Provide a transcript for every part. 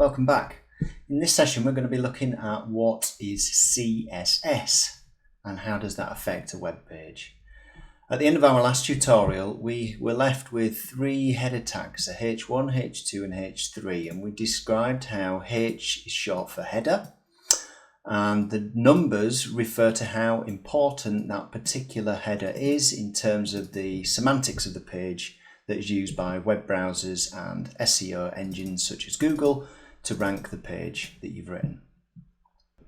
Welcome back. In this session we're going to be looking at what is CSS and how does that affect a web page. At the end of our last tutorial we were left with three header tags, a H1, H2 and H3, and we described how H is short for header and the numbers refer to how important that particular header is in terms of the semantics of the page that is used by web browsers and SEO engines such as Google to rank the page that you've written.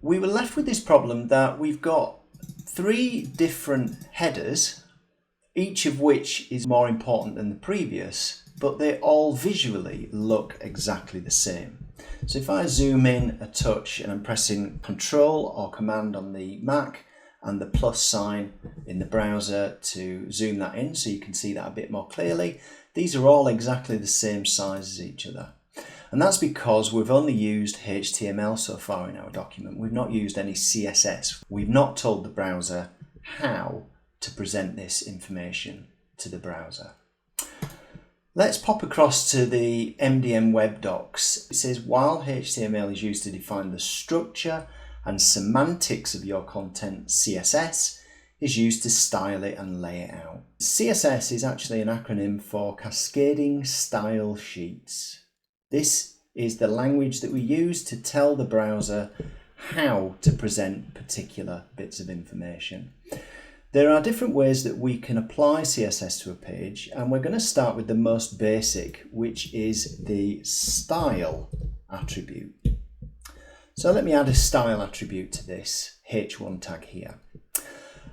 We were left with this problem that we've got three different headers, each of which is more important than the previous, but they all visually look exactly the same. So if I zoom in a touch and I'm pressing Control or Command on the Mac and the plus sign in the browser to zoom that in so you can see that a bit more clearly, these are all exactly the same size as each other. And that's because we've only used HTML so far in our document. We've not used any CSS. We've not told the browser how to present this information to the browser. Let's pop across to the MDM web docs. It says, while HTML is used to define the structure and semantics of your content, CSS is used to style it and lay it out. CSS is actually an acronym for Cascading Style Sheets. This is the language that we use to tell the browser how to present particular bits of information. There are different ways that we can apply CSS to a page, and we're going to start with the most basic, which is the style attribute. So let me add a style attribute to this H1 tag here.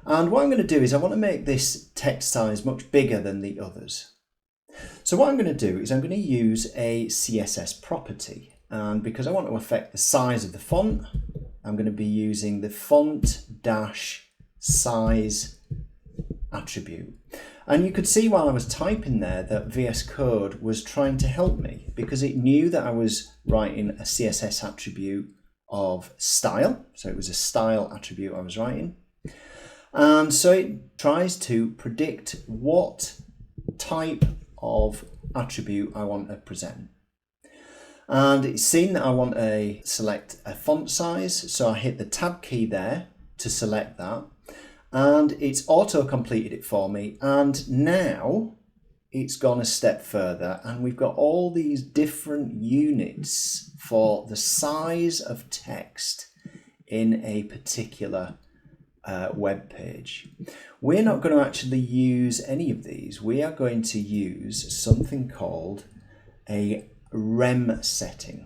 And what I'm going to do is I want to make this text size much bigger than the others. So what I'm going to do is I'm going to use a CSS property, and because I want to affect the size of the font, I'm going to be using the font dash size attribute. And you could see while I was typing there that VS Code was trying to help me because it knew that I was writing a CSS attribute of style, so it was a style attribute I was writing, and so it tries to predict what type of attribute I want to present. And it's seen that I want to select a font size, so I hit the tab key there to select that, and it's auto completed it for me. And now it's gone a step further and we've got all these different units for the size of text in a particular web page. We're not going to actually use any of these. We are going to use something called a rem setting,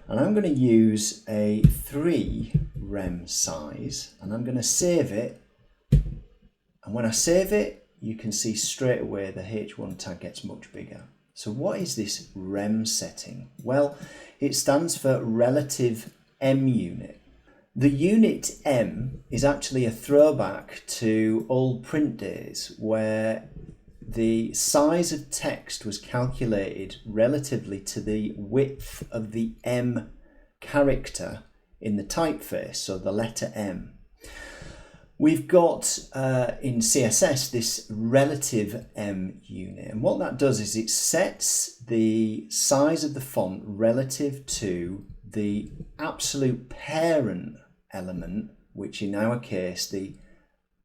and I'm going to use a 3 rem size, and I'm going to save it, and when I save it you can see straight away the H1 tag gets much bigger. So what is this rem setting? Well, it stands for relative M unit. The unit M is actually a throwback to old print days where the size of text was calculated relatively to the width of the M character in the typeface, so the letter M. We've got in CSS this relative M unit, and what that does is it sets the size of the font relative to the absolute parent element, which in our case the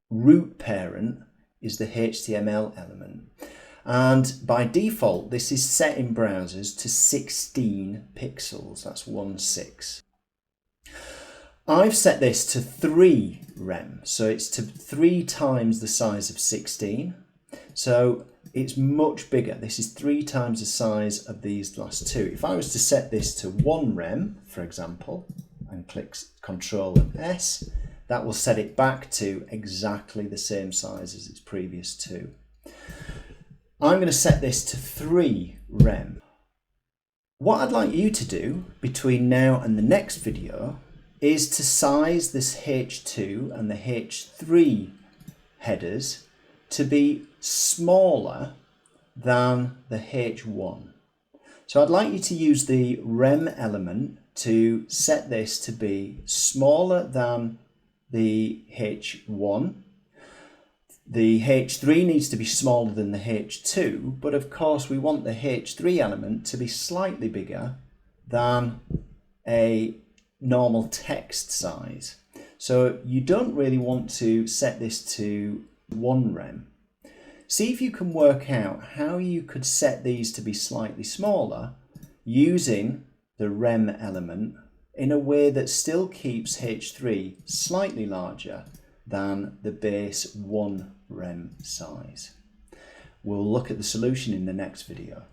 root parent is the HTML element, and by default this is set in browsers to 16 pixels, that's 16. I've set this to 3 rem, so it's to 3 times the size of 16, so it's much bigger. This is 3 times the size of these last two. If I was to set this to 1 rem, for example, and click Control and S, that will set it back to exactly the same size as its previous two. I'm going to set this to 3 rem. What I'd like you to do between now and the next video is to size this H2 and the H3 headers to be smaller than the H1. So I'd like you to use the rem element to set this to be smaller than the H1. The H3 needs to be smaller than the H2, but of course we want the H3 element to be slightly bigger than a normal text size. So you don't really want to set this to 1 rem. See if you can work out how you could set these to be slightly smaller using the rem element in a way that still keeps H3 slightly larger than the base 1 rem size. We'll look at the solution in the next video.